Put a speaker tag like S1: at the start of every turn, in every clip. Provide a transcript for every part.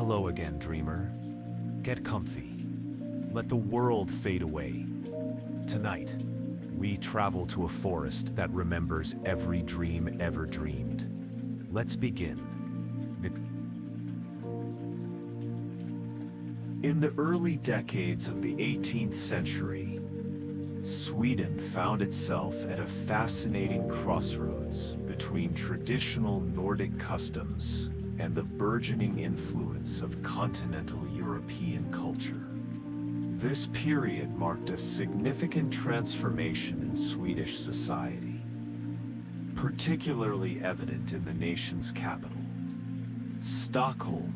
S1: Hello again, dreamer. Get comfy. Let the world fade away. Tonight, we travel to a forest that remembers every dream ever dreamed. Let's begin. In the early decades of the 18th century, Sweden found itself at a fascinating crossroads between traditional Nordic customs and the burgeoning influence of continental European culture. This period marked a significant transformation in Swedish society, particularly evident in the nation's capital, Stockholm,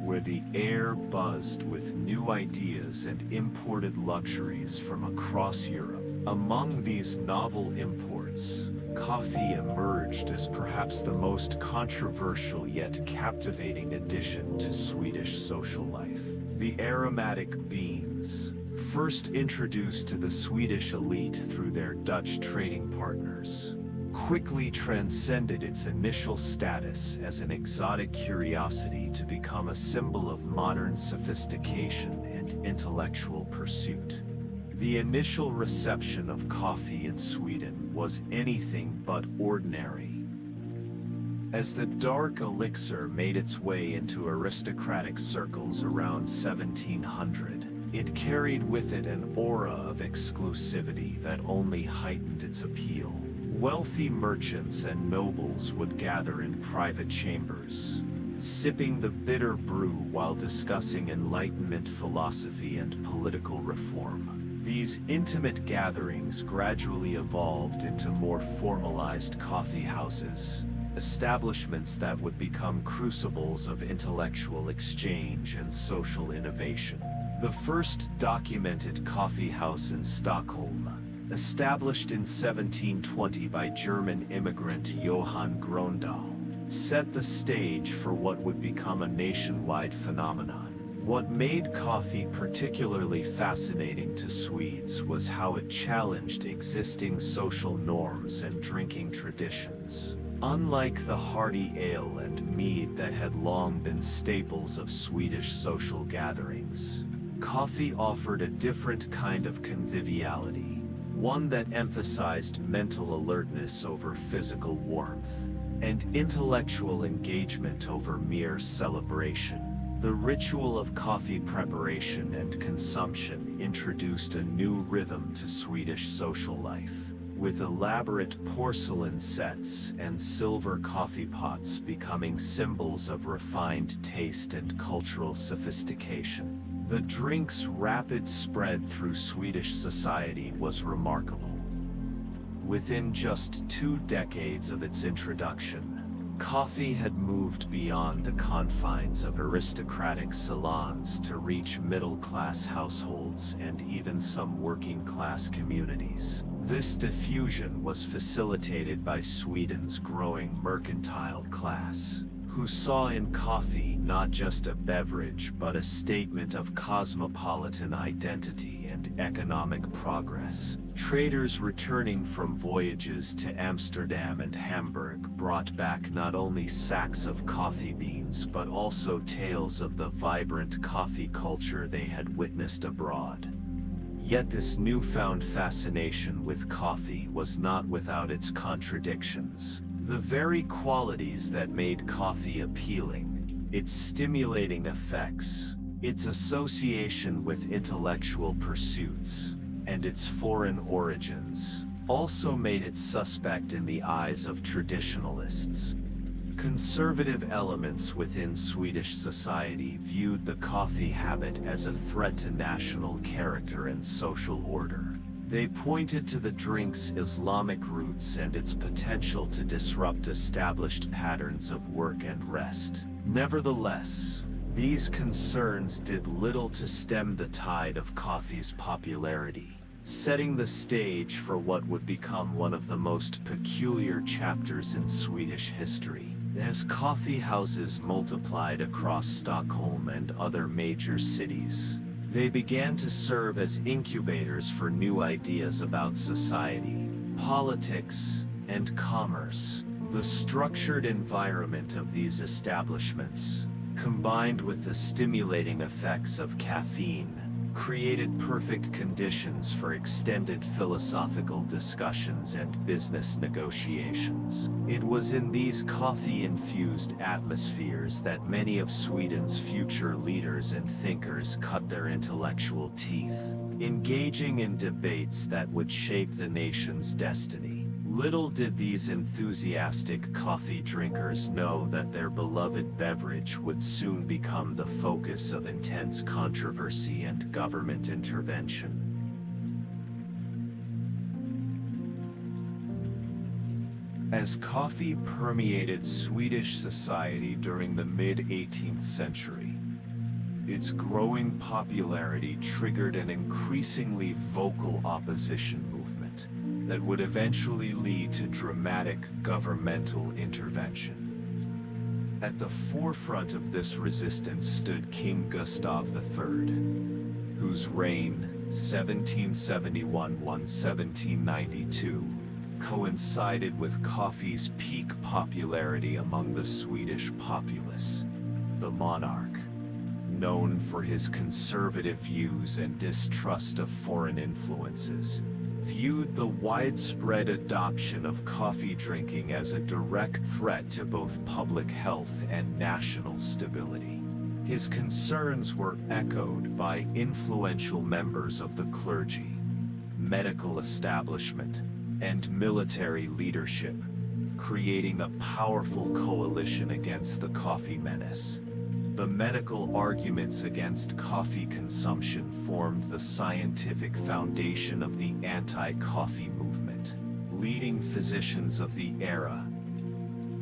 S1: where the air buzzed with new ideas and imported luxuries from across Europe. Among these novel imports, coffee emerged as perhaps the most controversial yet captivating addition to Swedish social life. The aromatic beans, first introduced to the Swedish elite through their Dutch trading partners, quickly transcended its initial status as an exotic curiosity to become a symbol of modern sophistication and intellectual pursuit. The initial reception of coffee in Sweden was anything but ordinary. As the dark elixir made its way into aristocratic circles around 1700, it carried with it an aura of exclusivity that only heightened its appeal. Wealthy merchants and nobles would gather in private chambers, sipping the bitter brew while discussing Enlightenment philosophy and political reform. These intimate gatherings gradually evolved into more formalized coffee houses, establishments that would become crucibles of intellectual exchange and social innovation. The first documented coffee house in Stockholm, established in 1720 by German immigrant Johann Gröndal, set the stage for what would become a nationwide phenomenon. What made coffee particularly fascinating to Swedes was how it challenged existing social norms and drinking traditions. Unlike the hearty ale and mead that had long been staples of Swedish social gatherings, coffee offered a different kind of conviviality. One that emphasized mental alertness over physical warmth, and intellectual engagement over mere celebration. The ritual of coffee preparation and consumption introduced a new rhythm to Swedish social life, with elaborate porcelain sets and silver coffee pots becoming symbols of refined taste and cultural sophistication. The drink's rapid spread through Swedish society was remarkable. Within just 2 decades of its introduction, coffee had moved beyond the confines of aristocratic salons to reach middle-class households and even some working-class communities. This diffusion was facilitated by Sweden's growing mercantile class, who saw in coffee not just a beverage but a statement of cosmopolitan identity and economic progress. Traders returning from voyages to Amsterdam and Hamburg brought back not only sacks of coffee beans but also tales of the vibrant coffee culture they had witnessed abroad. Yet this newfound fascination with coffee was not without its contradictions. The very qualities that made coffee appealing, its stimulating effects, its association with intellectual pursuits, and its foreign origins, also made it suspect in the eyes of traditionalists. Conservative elements within Swedish society viewed the coffee habit as a threat to national character and social order. They pointed to the drink's Islamic roots and its potential to disrupt established patterns of work and rest. Nevertheless, these concerns did little to stem the tide of coffee's popularity, setting the stage for what would become one of the most peculiar chapters in Swedish history. As coffee houses multiplied across Stockholm and other major cities, they began to serve as incubators for new ideas about society, politics, and commerce. The structured environment of these establishments, combined with the stimulating effects of caffeine, created perfect conditions for extended philosophical discussions and business negotiations. It was in these coffee-infused atmospheres that many of Sweden's future leaders and thinkers cut their intellectual teeth, engaging in debates that would shape the nation's destiny. Little did these enthusiastic coffee drinkers know that their beloved beverage would soon become the focus of intense controversy and government intervention. As coffee permeated Swedish society during the mid-18th century, its growing popularity triggered an increasingly vocal opposition movement that would eventually lead to dramatic governmental intervention. At the forefront of this resistance stood King Gustav III, whose reign, 1771–1792, coincided with coffee's peak popularity among the Swedish populace. The monarch, known for his conservative views and distrust of foreign influences, viewed the widespread adoption of coffee drinking as a direct threat to both public health and national stability. His concerns were echoed by influential members of the clergy, medical establishment, and military leadership, creating a powerful coalition against the coffee menace. The medical arguments against coffee consumption formed the scientific foundation of the anti-coffee movement. Leading physicians of the era,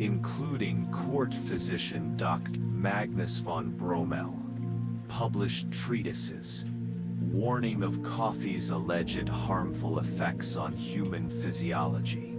S1: including court physician Dr. Magnus von Bromell, published treatises warning of coffee's alleged harmful effects on human physiology.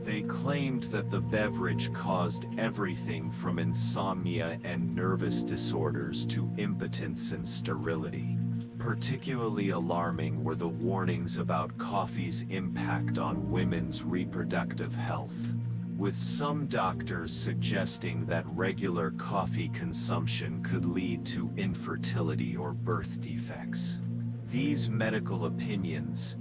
S1: They claimed that the beverage caused everything from insomnia and nervous disorders to impotence and sterility. Particularly alarming were the warnings about coffee's impact on women's reproductive health, with some doctors suggesting that regular coffee consumption could lead to infertility or birth defects. These medical opinions,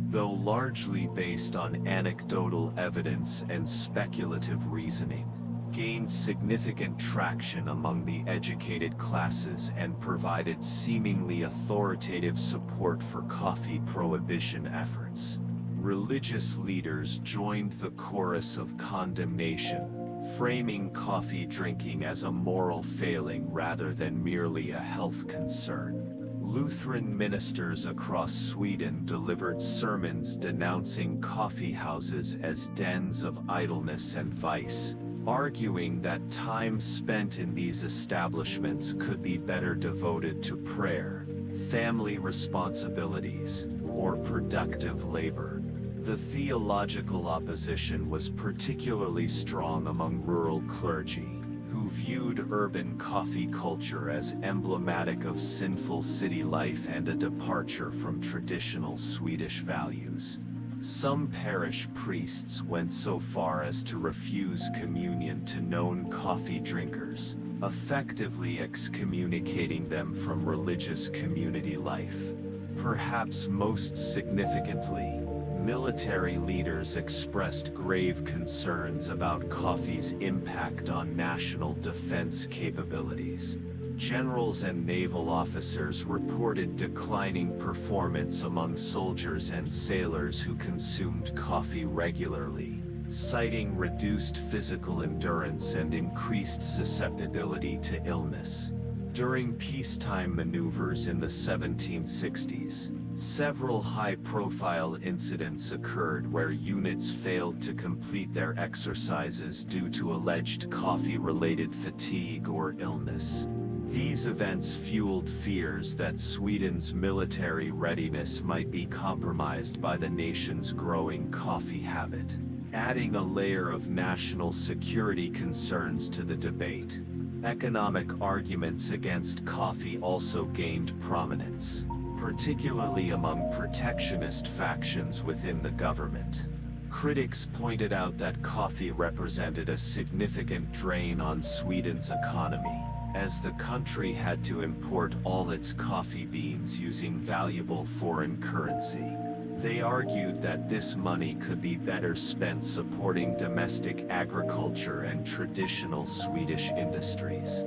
S1: though largely based on anecdotal evidence and speculative reasoning, gained significant traction among the educated classes and provided seemingly authoritative support for coffee prohibition efforts. Religious leaders joined the chorus of condemnation, framing coffee drinking as a moral failing rather than merely a health concern. Lutheran ministers across Sweden delivered sermons denouncing coffee houses as dens of idleness and vice, arguing that time spent in these establishments could be better devoted to prayer, family responsibilities, or productive labor. The theological opposition was particularly strong among rural clergy, who viewed urban coffee culture as emblematic of sinful city life and a departure from traditional Swedish values. Some parish priests went so far as to refuse communion to known coffee drinkers, effectively excommunicating them from religious community life. Perhaps most significantly, military leaders expressed grave concerns about coffee's impact on national defense capabilities. Generals and naval officers reported declining performance among soldiers and sailors who consumed coffee regularly, citing reduced physical endurance and increased susceptibility to illness. During peacetime maneuvers in the 1760s, several high-profile incidents occurred where units failed to complete their exercises due to alleged coffee-related fatigue or illness. These events fueled fears that Sweden's military readiness might be compromised by the nation's growing coffee habit, adding a layer of national security concerns to the debate. Economic arguments against coffee also gained prominence, particularly among protectionist factions within the government. Critics pointed out that coffee represented a significant drain on Sweden's economy, as the country had to import all its coffee beans using valuable foreign currency. They argued that this money could be better spent supporting domestic agriculture and traditional Swedish industries.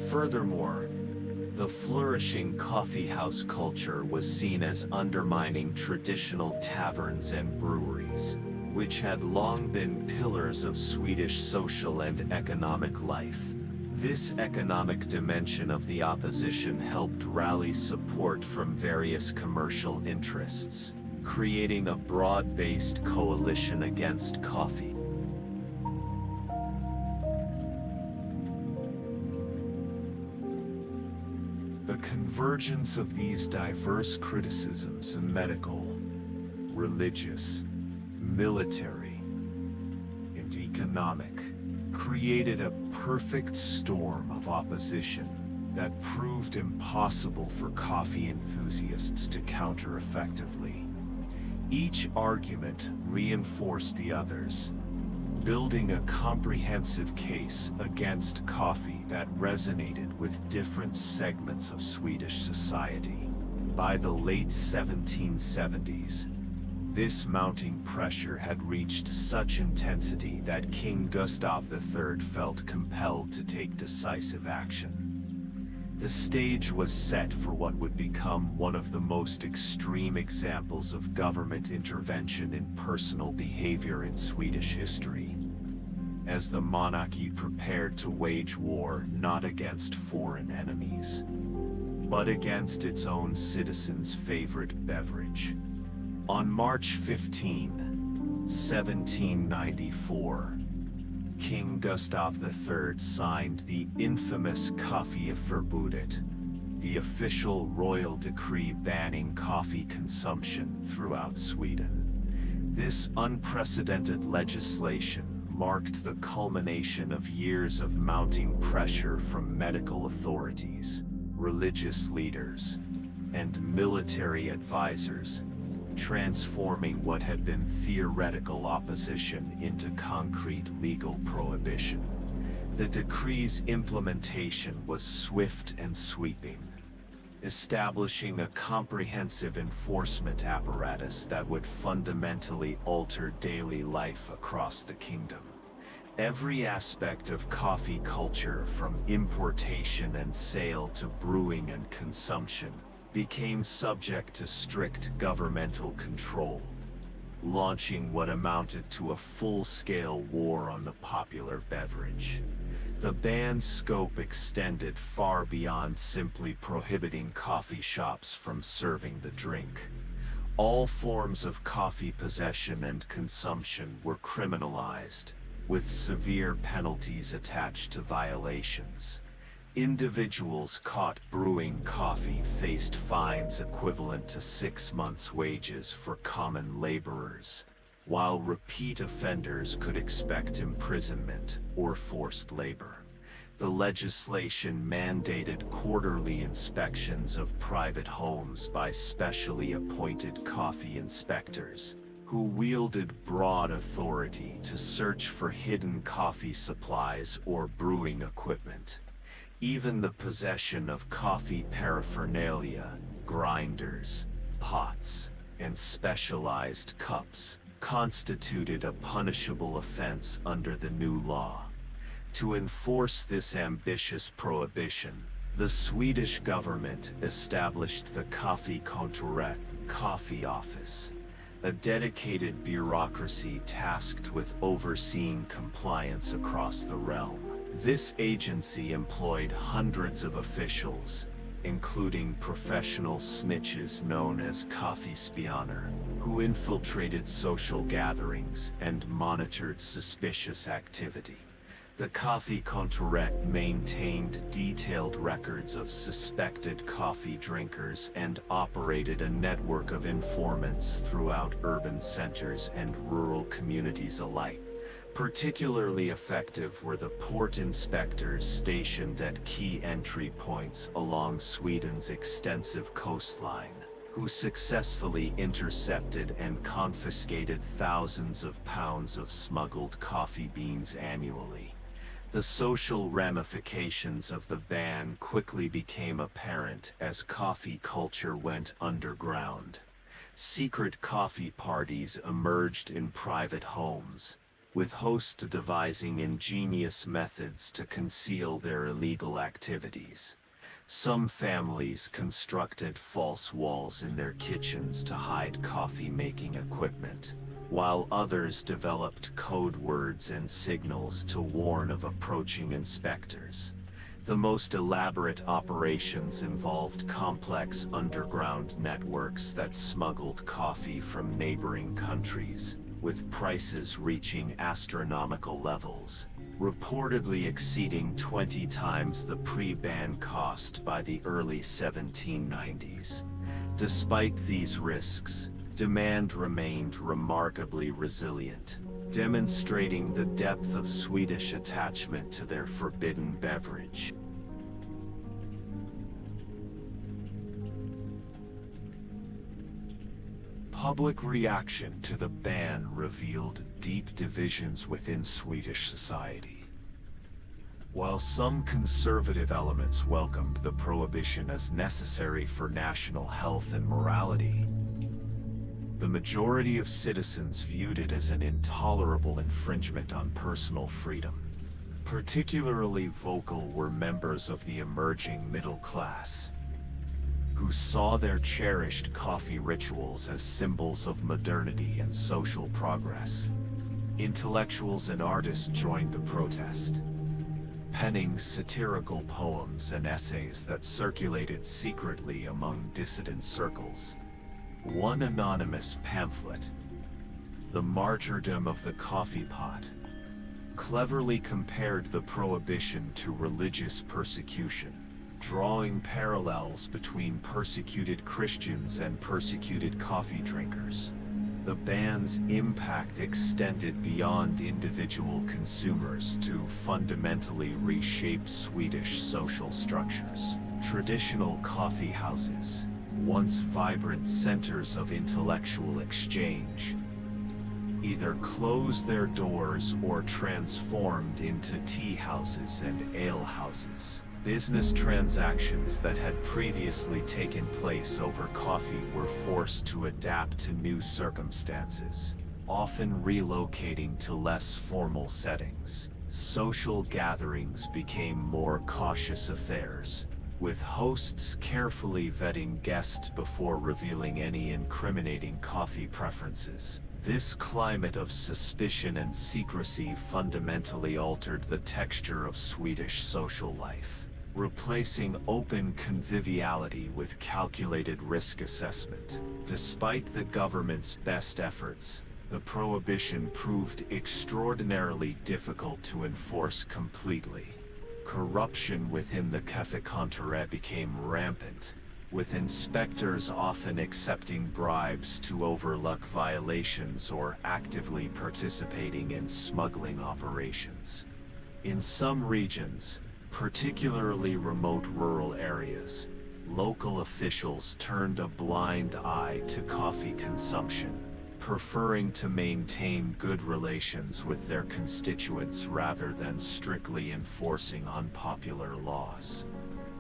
S1: Furthermore, the flourishing coffeehouse culture was seen as undermining traditional taverns and breweries, which had long been pillars of Swedish social and economic life. This economic dimension of the opposition helped rally support from various commercial interests, creating a broad-based coalition against coffee. The convergence of these diverse criticisms in medical, religious, military, and economic created a perfect storm of opposition that proved impossible for coffee enthusiasts to counter effectively. Each argument reinforced the others, building a comprehensive case against coffee that resonated with different segments of Swedish society. By the late 1770s, this mounting pressure had reached such intensity that King Gustav III felt compelled to take decisive action. The stage was set for what would become one of the most extreme examples of government intervention in personal behavior in Swedish history, as the monarchy prepared to wage war not against foreign enemies, but against its own citizens' favorite beverage. On March 15, 1794, King Gustav III signed the infamous Kaffeförbudet, the official royal decree banning coffee consumption throughout Sweden. This unprecedented legislation marked the culmination of years of mounting pressure from medical authorities, religious leaders, and military advisors, transforming what had been theoretical opposition into concrete legal prohibition. The decree's implementation was swift and sweeping, establishing a comprehensive enforcement apparatus that would fundamentally alter daily life across the kingdom. Every aspect of coffee culture, from importation and sale to brewing and consumption, became subject to strict governmental control, launching what amounted to a full-scale war on the popular beverage. The ban's scope extended far beyond simply prohibiting coffee shops from serving the drink. All forms of coffee possession and consumption were criminalized, with severe penalties attached to violations. Individuals caught brewing coffee faced fines equivalent to 6 months' wages for common laborers, while repeat offenders could expect imprisonment or forced labor. The legislation mandated quarterly inspections of private homes by specially appointed coffee inspectors, who wielded broad authority to search for hidden coffee supplies or brewing equipment. Even the possession of coffee paraphernalia, grinders, pots, and specialized cups constituted a punishable offense under the new law. To enforce this ambitious prohibition, the Swedish government established the Kaffekontoret, Coffee Office, a dedicated bureaucracy tasked with overseeing compliance across the realm. This agency employed hundreds of officials, including professional snitches known as kaffespioner, who infiltrated social gatherings and monitored suspicious activity. The Kaffekontoret maintained detailed records of suspected coffee drinkers and operated a network of informants throughout urban centers and rural communities alike. Particularly effective were the port inspectors stationed at key entry points along Sweden's extensive coastline, who successfully intercepted and confiscated thousands of pounds of smuggled coffee beans annually. The social ramifications of the ban quickly became apparent as coffee culture went underground. Secret coffee parties emerged in private homes, with hosts devising ingenious methods to conceal their illegal activities. Some families constructed false walls in their kitchens to hide coffee-making equipment, while others developed code words and signals to warn of approaching inspectors. The most elaborate operations involved complex underground networks that smuggled coffee from neighboring countries, with prices reaching astronomical levels, reportedly exceeding 20 times the pre-ban cost by the early 1790s. Despite these risks, demand remained remarkably resilient, demonstrating the depth of Swedish attachment to their forbidden beverage. Public reaction to the ban revealed deep divisions within Swedish society. While some conservative elements welcomed the prohibition as necessary for national health and morality, the majority of citizens viewed it as an intolerable infringement on personal freedom. Particularly vocal were members of the emerging middle class, who saw their cherished coffee rituals as symbols of modernity and social progress. Intellectuals and artists joined the protest, penning satirical poems and essays that circulated secretly among dissident circles. One anonymous pamphlet, "The Martyrdom of the Coffee Pot," cleverly compared the prohibition to religious persecution, drawing parallels between persecuted Christians and persecuted coffee drinkers. The ban's impact extended beyond individual consumers to fundamentally reshape Swedish social structures. Traditional coffee houses, once vibrant centers of intellectual exchange, either closed their doors or transformed into tea houses and ale houses. Business transactions that had previously taken place over coffee were forced to adapt to new circumstances, often relocating to less formal settings. Social gatherings became more cautious affairs, with hosts carefully vetting guests before revealing any incriminating coffee preferences. This climate of suspicion and secrecy fundamentally altered the texture of Swedish social life, replacing open conviviality with calculated risk assessment. Despite the government's best efforts, the prohibition proved extraordinarily difficult to enforce completely. Corruption within the cafekontor became rampant, with inspectors often accepting bribes to overlook violations or actively participating in smuggling operations. In some regions, particularly remote rural areas, local officials turned a blind eye to coffee consumption, preferring to maintain good relations with their constituents rather than strictly enforcing unpopular laws.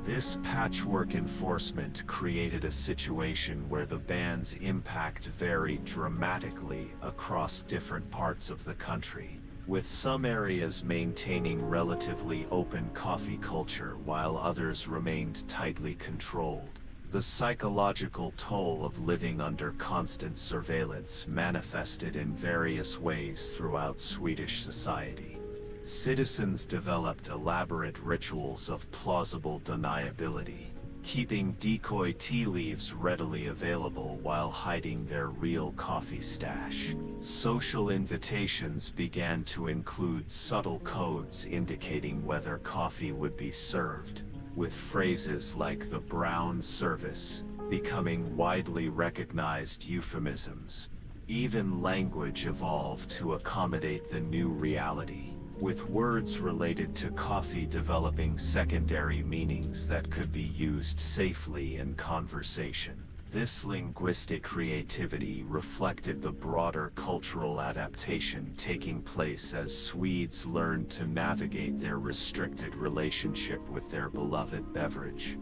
S1: This patchwork enforcement created a situation where the ban's impact varied dramatically across different parts of the country, with some areas maintaining relatively open coffee culture while others remained tightly controlled. The psychological toll of living under constant surveillance manifested in various ways throughout Swedish society. Citizens developed elaborate rituals of plausible deniability, keeping decoy tea leaves readily available while hiding their real coffee stash. Social invitations began to include subtle codes indicating whether coffee would be served, with phrases like the brown service becoming widely recognized euphemisms. Even language evolved to accommodate the new reality, with words related to coffee developing secondary meanings that could be used safely in conversation. This linguistic creativity reflected the broader cultural adaptation taking place as Swedes learned to navigate their restricted relationship with their beloved beverage.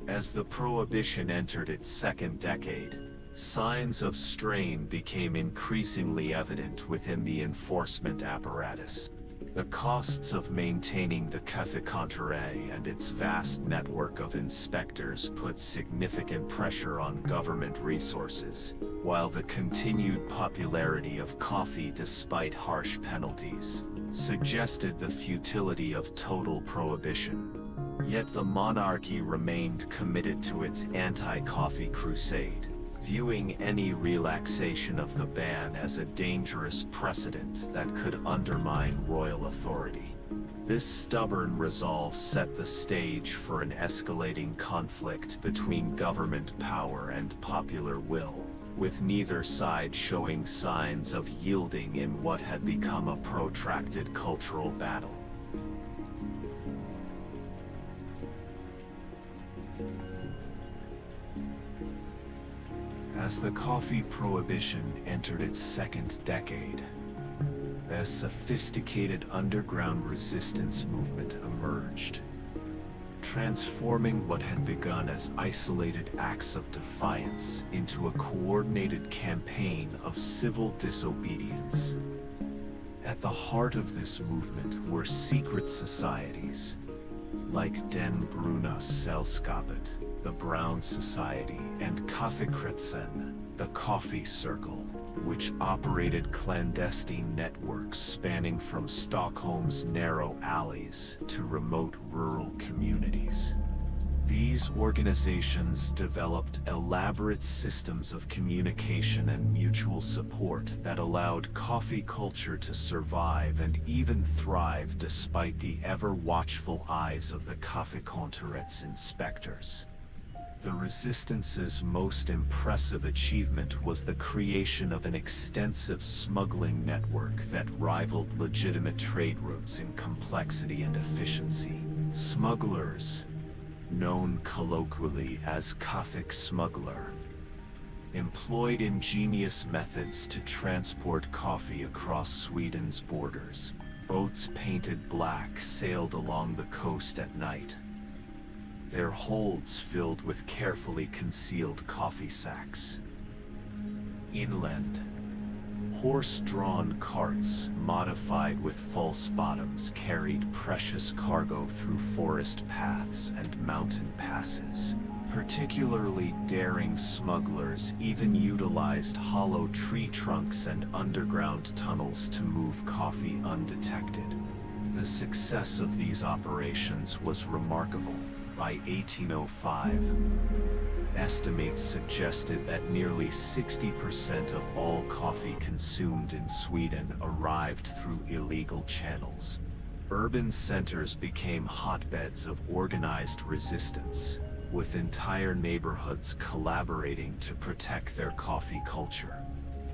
S1: As the prohibition entered its second decade, signs of strain became increasingly evident within the enforcement apparatus. The costs of maintaining the café-comptoir and its vast network of inspectors put significant pressure on government resources, while the continued popularity of coffee despite harsh penalties suggested the futility of total prohibition. Yet the monarchy remained committed to its anti-coffee crusade, viewing any relaxation of the ban as a dangerous precedent that could undermine royal authority. This stubborn resolve set the stage for an escalating conflict between government power and popular will, with neither side showing signs of yielding in what had become a protracted cultural battle. As the coffee prohibition entered its second decade, a sophisticated underground resistance movement emerged, transforming what had begun as isolated acts of defiance into a coordinated campaign of civil disobedience. At the heart of this movement were secret societies, like Den Bruna Sällskapet, the Brown Society, and Kaffekretsen, the Coffee Circle, which operated clandestine networks spanning from Stockholm's narrow alleys to remote rural communities. These organizations developed elaborate systems of communication and mutual support that allowed coffee culture to survive and even thrive despite the ever-watchful eyes of the café-comptoir's inspectors. The resistance's most impressive achievement was the creation of an extensive smuggling network that rivaled legitimate trade routes in complexity and efficiency. Smugglers, known colloquially as Kaffik smuggler, employed ingenious methods to transport coffee across Sweden's borders. Boats painted black sailed along the coast at night, their holds filled with carefully concealed coffee sacks. Inland, horse-drawn carts modified with false bottoms carried precious cargo through forest paths and mountain passes. Particularly daring smugglers even utilized hollow tree trunks and underground tunnels to move coffee undetected. The success of these operations was remarkable. By 1805, estimates suggested that nearly 60% of all coffee consumed in Sweden arrived through illegal channels. Urban centers became hotbeds of organized resistance, with entire neighborhoods collaborating to protect their coffee culture.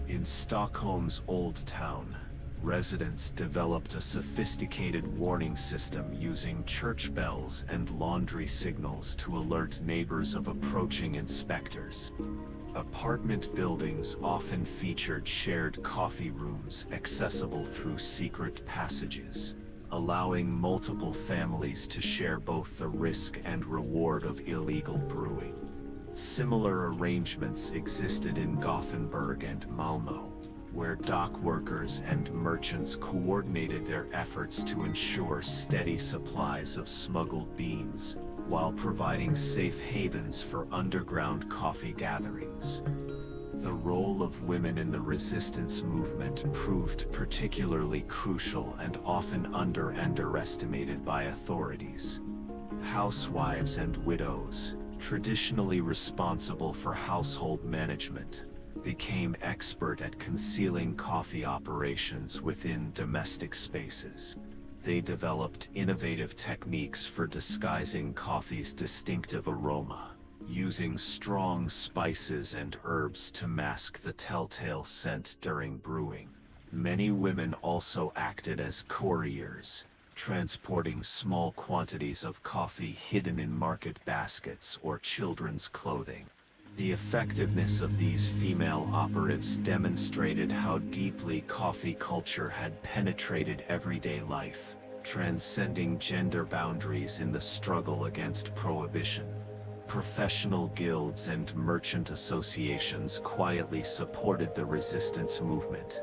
S1: In Stockholm's Old Town, residents developed a sophisticated warning system using church bells and laundry signals to alert neighbors of approaching inspectors. Apartment buildings often featured shared coffee rooms accessible through secret passages, allowing multiple families to share both the risk and reward of illegal brewing. Similar arrangements existed in Gothenburg and Malmö, where dock workers and merchants coordinated their efforts to ensure steady supplies of smuggled beans, while providing safe havens for underground coffee gatherings. The role of women in the resistance movement proved particularly crucial and often underestimated by authorities. Housewives and widows, traditionally responsible for household management, became expert at concealing coffee operations within domestic spaces. They developed innovative techniques for disguising coffee's distinctive aroma, using strong spices and herbs to mask the telltale scent during brewing. Many women also acted as couriers, transporting small quantities of coffee hidden in market baskets or children's clothing. The effectiveness of these female operatives demonstrated how deeply coffee culture had penetrated everyday life, transcending gender boundaries in the struggle against prohibition. Professional guilds and merchant associations quietly supported the resistance movement,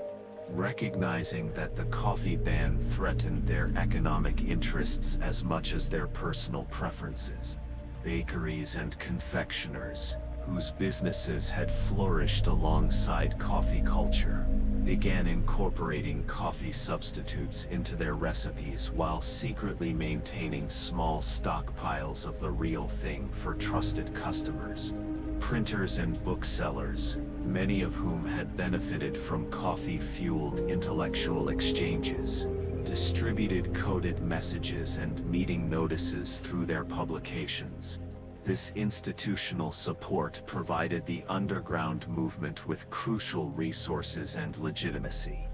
S1: recognizing that the coffee ban threatened their economic interests as much as their personal preferences. Bakeries and confectioners, whose businesses had flourished alongside coffee culture, began incorporating coffee substitutes into their recipes while secretly maintaining small stockpiles of the real thing for trusted customers. Printers and booksellers, many of whom had benefited from coffee-fueled intellectual exchanges, distributed coded messages and meeting notices through their publications. This institutional support provided the underground movement with crucial resources and legitimacy.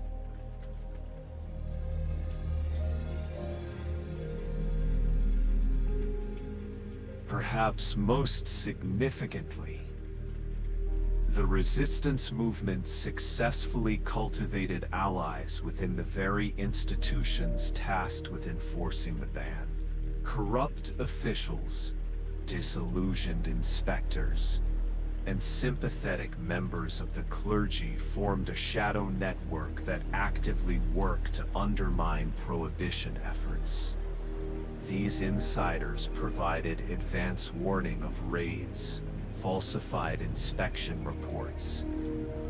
S1: Perhaps most significantly, the resistance movement successfully cultivated allies within the very institutions tasked with enforcing the ban. Corrupt officials, disillusioned inspectors, and sympathetic members of the clergy formed a shadow network that actively worked to undermine prohibition efforts. These insiders provided advance warning of raids, falsified inspection reports,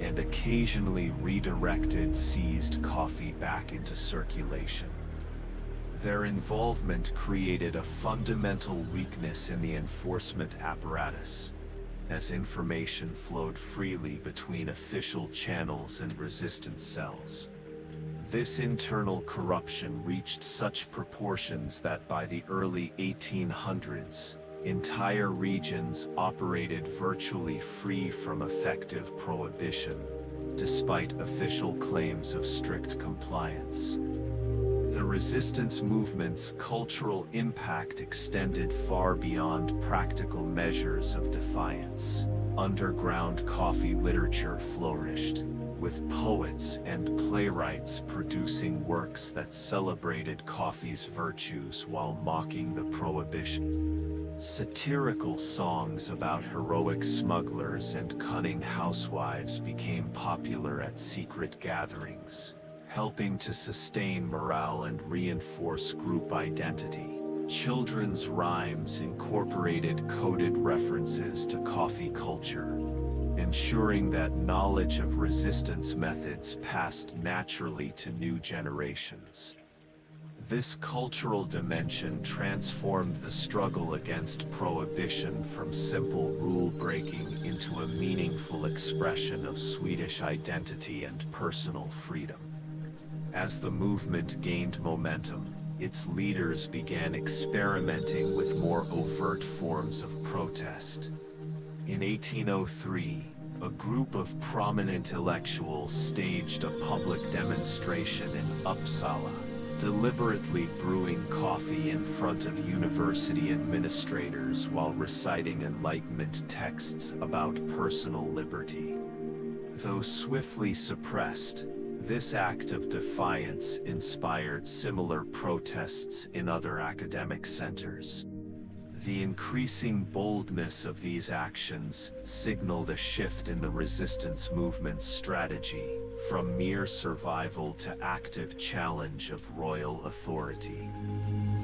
S1: and occasionally redirected seized coffee back into circulation. Their involvement created a fundamental weakness in the enforcement apparatus, as information flowed freely between official channels and resistance cells. This internal corruption reached such proportions that by the early 1800s, entire regions operated virtually free from effective prohibition, despite official claims of strict compliance. The resistance movement's cultural impact extended far beyond practical measures of defiance. Underground coffee literature flourished, with poets and playwrights producing works that celebrated coffee's virtues while mocking the prohibition. Satirical songs about heroic smugglers and cunning housewives became popular at secret gatherings, helping to sustain morale and reinforce group identity. Children's rhymes incorporated coded references to coffee culture, ensuring that knowledge of resistance methods passed naturally to new generations. This cultural dimension transformed the struggle against prohibition from simple rule-breaking into a meaningful expression of Swedish identity and personal freedom. As the movement gained momentum, its leaders began experimenting with more overt forms of protest. In 1803, a group of prominent intellectuals staged a public demonstration in Uppsala, deliberately brewing coffee in front of university administrators while reciting Enlightenment texts about personal liberty. Though swiftly suppressed, this act of defiance inspired similar protests in other academic centers. The increasing boldness of these actions signaled a shift in the resistance movement's strategy, from mere survival to active challenge of royal authority.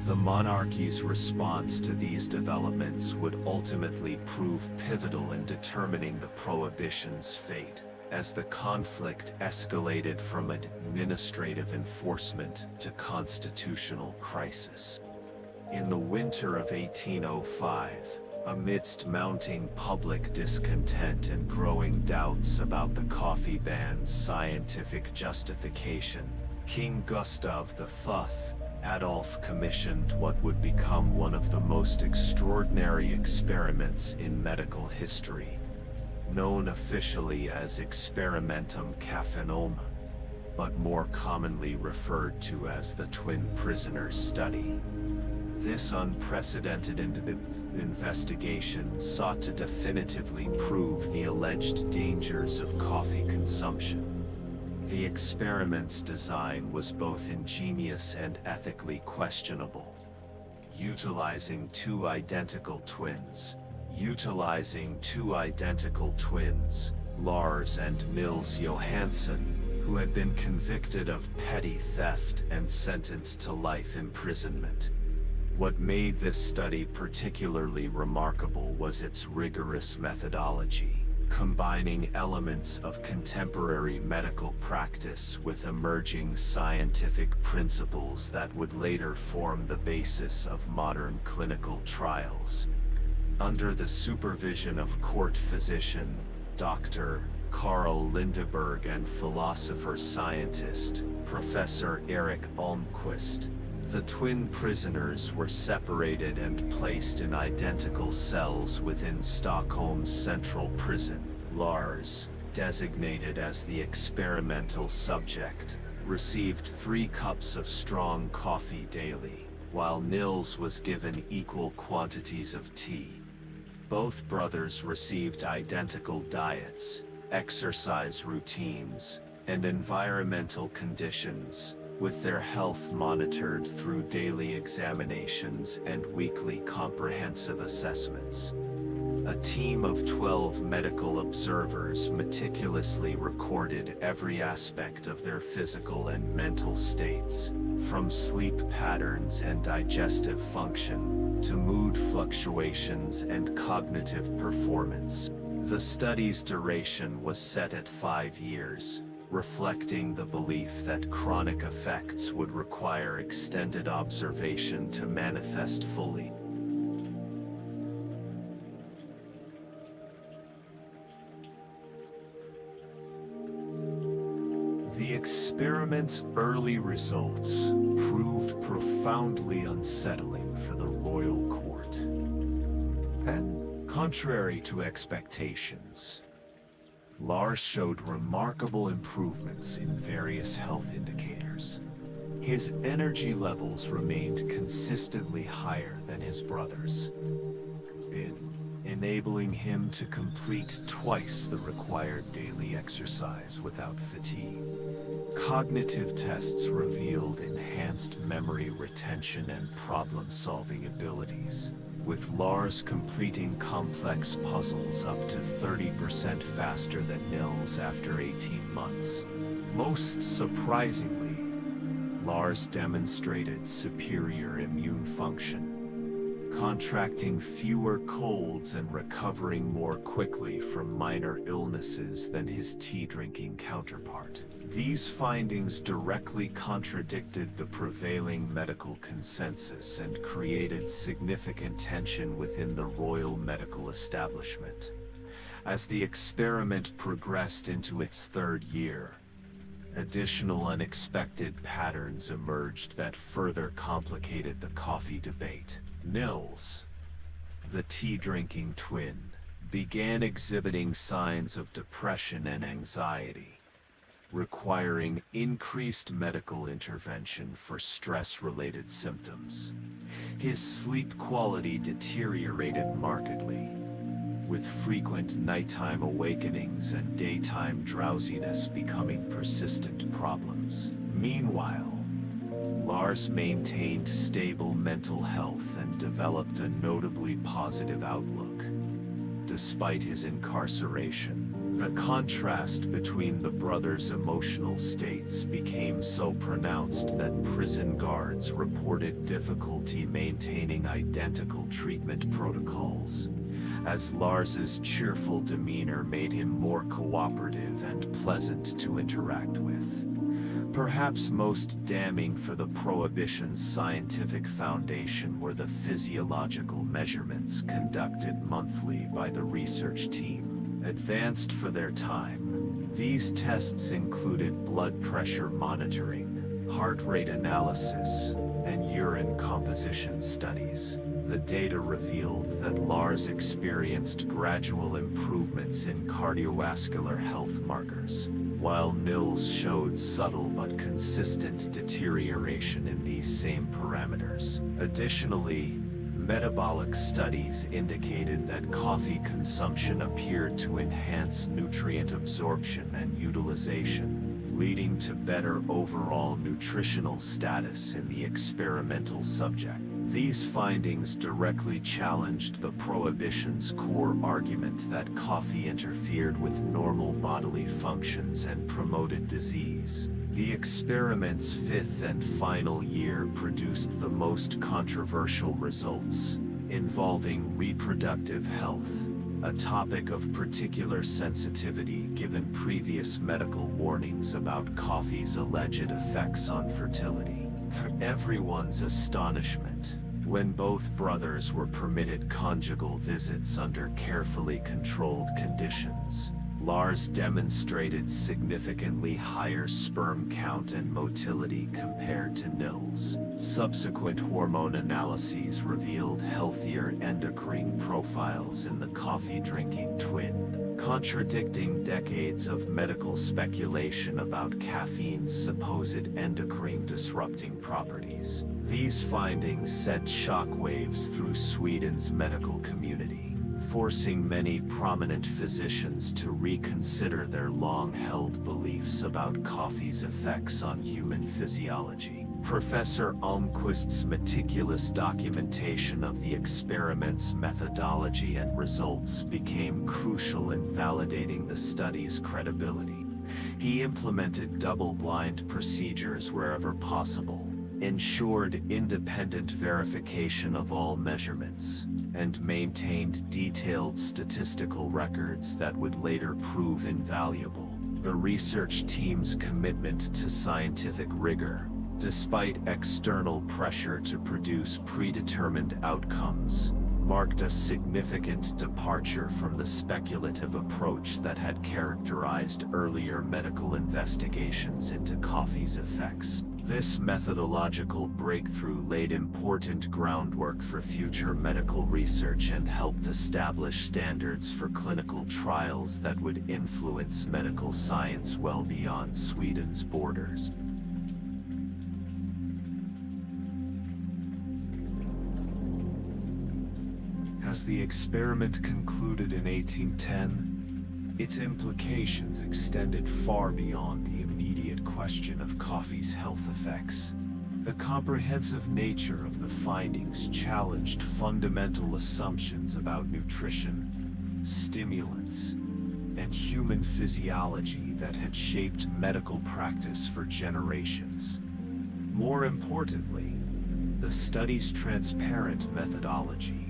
S1: The monarchy's response to these developments would ultimately prove pivotal in determining the prohibition's fate, as the conflict escalated from administrative enforcement to constitutional crisis. In the winter of 1805, amidst mounting public discontent and growing doubts about the coffee ban's scientific justification, King Gustav V Adolf commissioned what would become one of the most extraordinary experiments in medical history, known officially as Experimentum Caffeinum, but more commonly referred to as the Twin Prisoners Study. This unprecedented investigation sought to definitively prove the alleged dangers of coffee consumption. The experiment's design was both ingenious and ethically questionable. Utilizing two identical twins, Lars and Nils Johansson, who had been convicted of petty theft and sentenced to life imprisonment. What made this study particularly remarkable was its rigorous methodology, combining elements of contemporary medical practice with emerging scientific principles that would later form the basis of modern clinical trials. Under the supervision of court physician, Dr. Carl Lindeberg, and philosopher-scientist, Professor Eric Almquist, the twin prisoners were separated and placed in identical cells within Stockholm's central prison. Lars, designated as the experimental subject, received 3 cups of strong coffee daily, while Nils was given equal quantities of tea. Both brothers received identical diets, exercise routines, and environmental conditions, with their health monitored through daily examinations and weekly comprehensive assessments. A team of 12 medical observers meticulously recorded every aspect of their physical and mental states, from sleep patterns and digestive function, to mood fluctuations and cognitive performance. The study's duration was set at 5 years, reflecting the belief that chronic effects would require extended observation to manifest fully. The experiment's early results proved profoundly unsettling for the royal court. And, contrary to expectations, Lars showed remarkable improvements in various health indicators. His energy levels remained consistently higher than his brothers', enabling him to complete twice the required daily exercise without fatigue. Cognitive tests revealed enhanced memory retention and problem-solving abilities, with Lars completing complex puzzles up to 30% faster than Nils after 18 months. Most surprisingly, Lars demonstrated superior immune function, contracting fewer colds and recovering more quickly from minor illnesses than his tea-drinking counterpart. These findings directly contradicted the prevailing medical consensus and created significant tension within the royal medical establishment. As the experiment progressed into its 3rd year, additional unexpected patterns emerged that further complicated the coffee debate. Nils, the tea-drinking twin, began exhibiting signs of depression and anxiety, requiring increased medical intervention for stress-related symptoms. His sleep quality deteriorated markedly, with frequent nighttime awakenings and daytime drowsiness becoming persistent problems. Meanwhile, Lars maintained stable mental health and developed a notably positive outlook. Despite his incarceration, the contrast between the brothers' emotional states became so pronounced that prison guards reported difficulty maintaining identical treatment protocols, as Lars's cheerful demeanor made him more cooperative and pleasant to interact with. Perhaps most damning for the Prohibition's scientific foundation were the physiological measurements conducted monthly by the research team. Advanced for their time, these tests included blood pressure monitoring, heart rate analysis, and urine composition studies. The data revealed that Lars experienced gradual improvements in cardiovascular health markers, while nils showed subtle but consistent deterioration in these same parameters. Additionally, metabolic studies indicated that coffee consumption appeared to enhance nutrient absorption and utilization, leading to better overall nutritional status in the experimental subject. These findings directly challenged the prohibition's core argument that coffee interfered with normal bodily functions and promoted disease. The experiment's fifth and final year produced the most controversial results, involving reproductive health, a topic of particular sensitivity given previous medical warnings about coffee's alleged effects on fertility. To everyone's astonishment, when both brothers were permitted conjugal visits under carefully controlled conditions, Lars demonstrated significantly higher sperm count and motility compared to Nils. Subsequent hormone analyses revealed healthier endocrine profiles in the coffee-drinking twin, contradicting decades of medical speculation about caffeine's supposed endocrine-disrupting properties. These findings sent shockwaves through Sweden's medical community, forcing many prominent physicians to reconsider their long-held beliefs about coffee's effects on human physiology. Professor Almquist's meticulous documentation of the experiment's methodology and results became crucial in validating the study's credibility. He implemented double-blind procedures wherever possible, ensured independent verification of all measurements, and maintained detailed statistical records that would later prove invaluable. The research team's commitment to scientific rigor, despite external pressure to produce predetermined outcomes, marked a significant departure from the speculative approach that had characterized earlier medical investigations into coffee's effects. This methodological breakthrough laid important groundwork for future medical research and helped establish standards for clinical trials that would influence medical science well beyond Sweden's borders. As the experiment concluded in 1810, its implications extended far beyond the immediate question of coffee's health effects. The comprehensive nature of the findings challenged fundamental assumptions about nutrition, stimulants, and human physiology that had shaped medical practice for generations. More importantly, the study's transparent methodology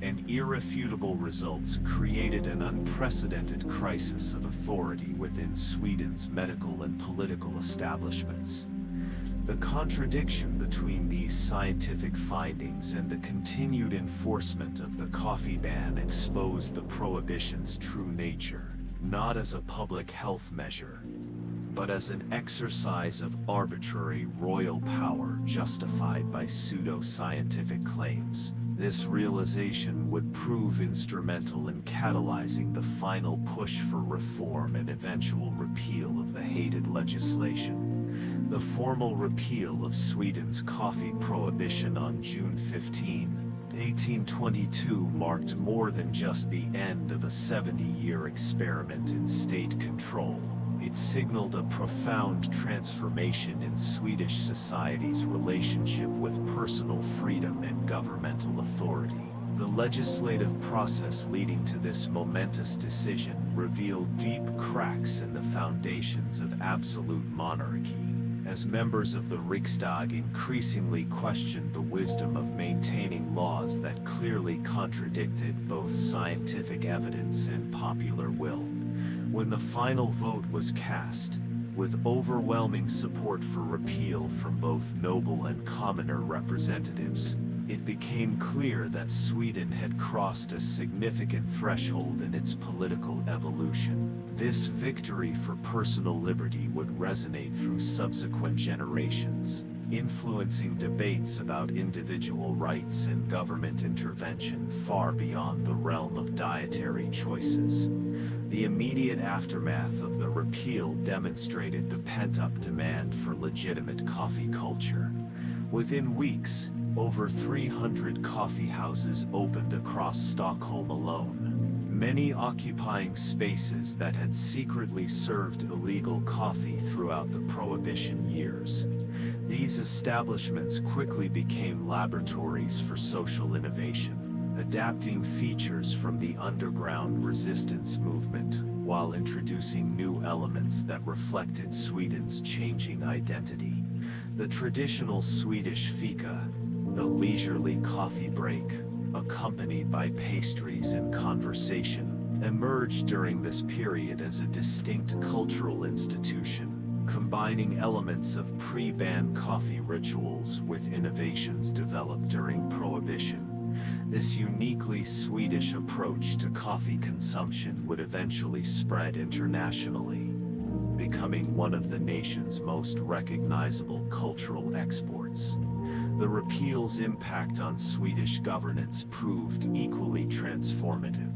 S1: and irrefutable results created an unprecedented crisis of authority within Sweden's medical and political establishments. The contradiction between these scientific findings and the continued enforcement of the coffee ban exposed the prohibition's true nature, not as a public health measure, but as an exercise of arbitrary royal power justified by pseudo-scientific claims. This realization would prove instrumental in catalyzing the final push for reform and eventual repeal of the hated legislation. The formal repeal of Sweden's coffee prohibition on June 15, 1822 marked more than just the end of a 70-year experiment in state control. It signaled a profound transformation in Swedish society's relationship with personal freedom and governmental authority. The legislative process leading to this momentous decision revealed deep cracks in the foundations of absolute monarchy, as members of the Riksdag increasingly questioned the wisdom of maintaining laws that clearly contradicted both scientific evidence and popular will. When the final vote was cast, with overwhelming support for repeal from both noble and commoner representatives, it became clear that Sweden had crossed a significant threshold in its political evolution. This victory for personal liberty would resonate through subsequent generations, influencing debates about individual rights and government intervention far beyond the realm of dietary choices. The immediate aftermath of the repeal demonstrated the pent-up demand for legitimate coffee culture. Within weeks, over 300 coffee houses opened across Stockholm alone, many occupying spaces that had secretly served illegal coffee throughout the Prohibition years. These establishments quickly became laboratories for social innovation, adapting features from the underground resistance movement while introducing new elements that reflected Sweden's changing identity. The traditional Swedish fika, the leisurely coffee break, accompanied by pastries and conversation, emerged during this period as a distinct cultural institution, combining elements of pre-ban coffee rituals with innovations developed during Prohibition. This uniquely Swedish approach to coffee consumption would eventually spread internationally, becoming one of the nation's most recognizable cultural exports. The repeal's impact on Swedish governance proved equally transformative.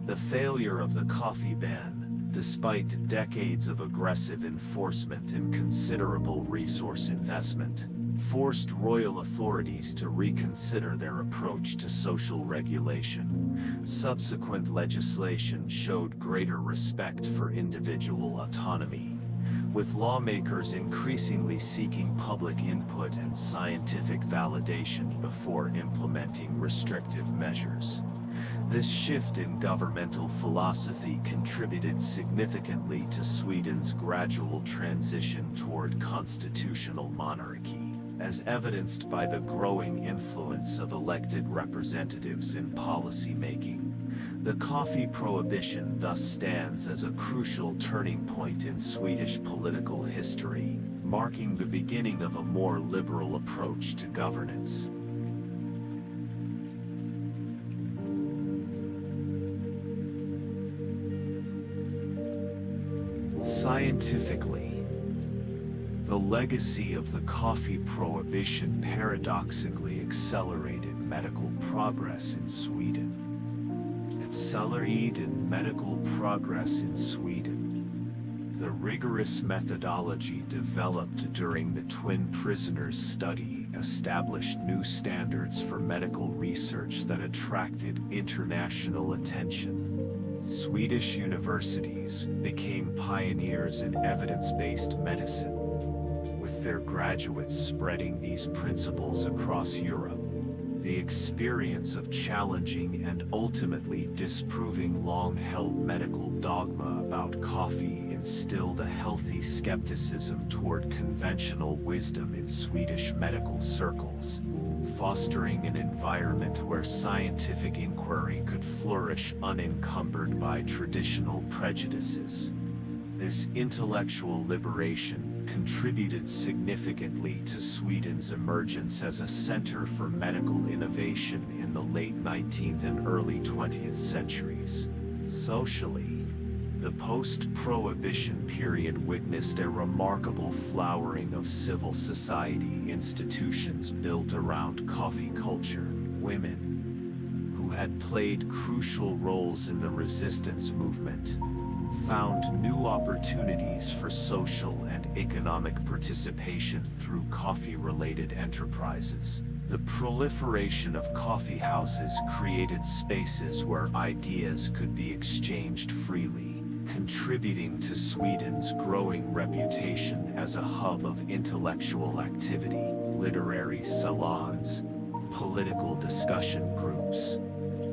S1: The failure of the coffee ban, despite decades of aggressive enforcement and considerable resource investment, forced royal authorities to reconsider their approach to social regulation. Subsequent legislation showed greater respect for individual autonomy, with lawmakers increasingly seeking public input and scientific validation before implementing restrictive measures. This shift in governmental philosophy contributed significantly to Sweden's gradual transition toward constitutional monarchy, as evidenced by the growing influence of elected representatives in policy-making. The coffee prohibition thus stands as a crucial turning point in Swedish political history, marking the beginning of a more liberal approach to governance. Scientifically, the legacy of the coffee prohibition paradoxically accelerated medical progress in Sweden. Accelerated medical progress in Sweden. The rigorous methodology developed during the twin prisoners' study established new standards for medical research that attracted international attention. Swedish universities became pioneers in evidence-based medicine, with their graduates spreading these principles across Europe. The experience of challenging and ultimately disproving long-held medical dogma about coffee instilled a healthy skepticism toward conventional wisdom in Swedish medical circles, fostering an environment where scientific inquiry could flourish unencumbered by traditional prejudices. This intellectual liberation contributed significantly to Sweden's emergence as a center for medical innovation in the late 19th and early 20th centuries. Socially, the post-Prohibition period witnessed a remarkable flowering of civil society institutions built around coffee culture. Women, who had played crucial roles in the resistance movement, found new opportunities for social and economic participation through coffee-related enterprises. The proliferation of coffee houses created spaces where ideas could be exchanged freely, contributing to Sweden's growing reputation as a hub of intellectual activity. Literary salons, political discussion groups,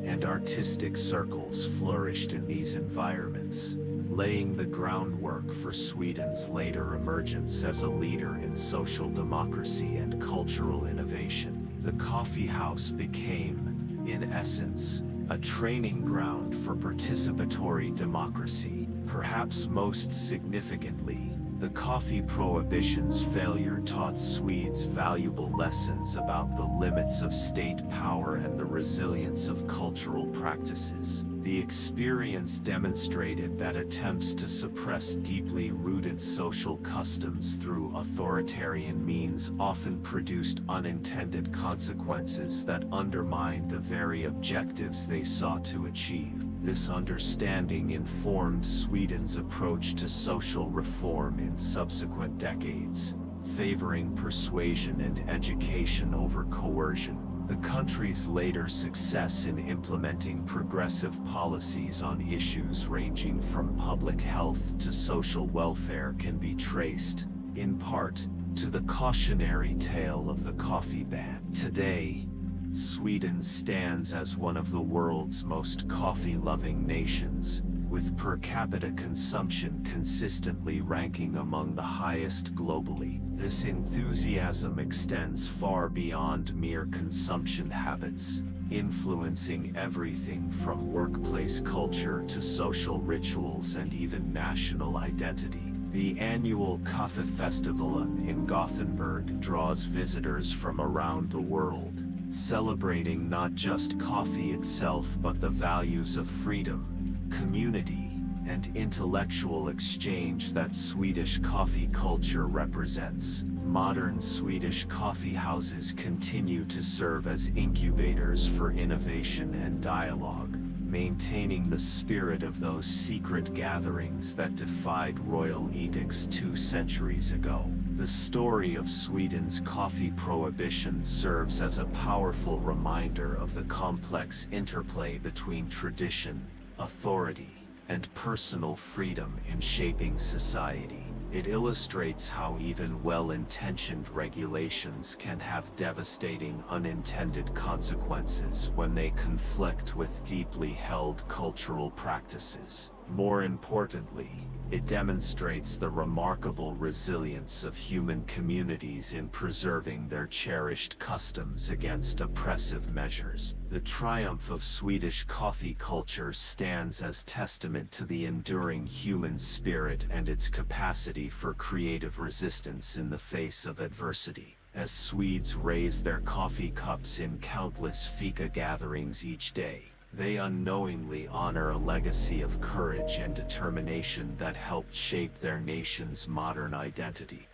S1: and artistic circles flourished in these environments, laying the groundwork for Sweden's later emergence as a leader in social democracy and cultural innovation. The coffee house became, in essence, a training ground for participatory democracy. Perhaps most significantly, The coffee prohibition's failure taught Swedes valuable lessons about the limits of state power and the resilience of cultural practices. The experience demonstrated that attempts to suppress deeply rooted social customs through authoritarian means often produced unintended consequences that undermined the very objectives they sought to achieve. This understanding informed Sweden's approach to social reform in subsequent decades, favoring persuasion and education over coercion. The country's later success in implementing progressive policies on issues ranging from public health to social welfare can be traced, in part, to the cautionary tale of the coffee ban. Today, Sweden stands as one of the world's most coffee-loving nations, with per capita consumption consistently ranking among the highest globally. This enthusiasm extends far beyond mere consumption habits, influencing everything from workplace culture to social rituals and even national identity. The annual Kaffefestivalen in Gothenburg draws visitors from around the world, celebrating not just coffee itself but the values of freedom, community, and intellectual exchange that Swedish coffee culture represents. Modern Swedish coffee houses continue to serve as incubators for innovation and dialogue, maintaining the spirit of those secret gatherings that defied royal edicts 2 centuries ago. The story of Sweden's coffee prohibition serves as a powerful reminder of the complex interplay between tradition, authority, and personal freedom in shaping society. It illustrates how even well-intentioned regulations can have devastating unintended consequences when they conflict with deeply held cultural practices. More importantly, it demonstrates the remarkable resilience of human communities in preserving their cherished customs against oppressive measures. The triumph of Swedish coffee culture stands as testament to the enduring human spirit and its capacity for creative resistance in the face of adversity. As Swedes raise their coffee cups in countless fika gatherings each day, they unknowingly honor a legacy of courage and determination that helped shape their nation's modern identity.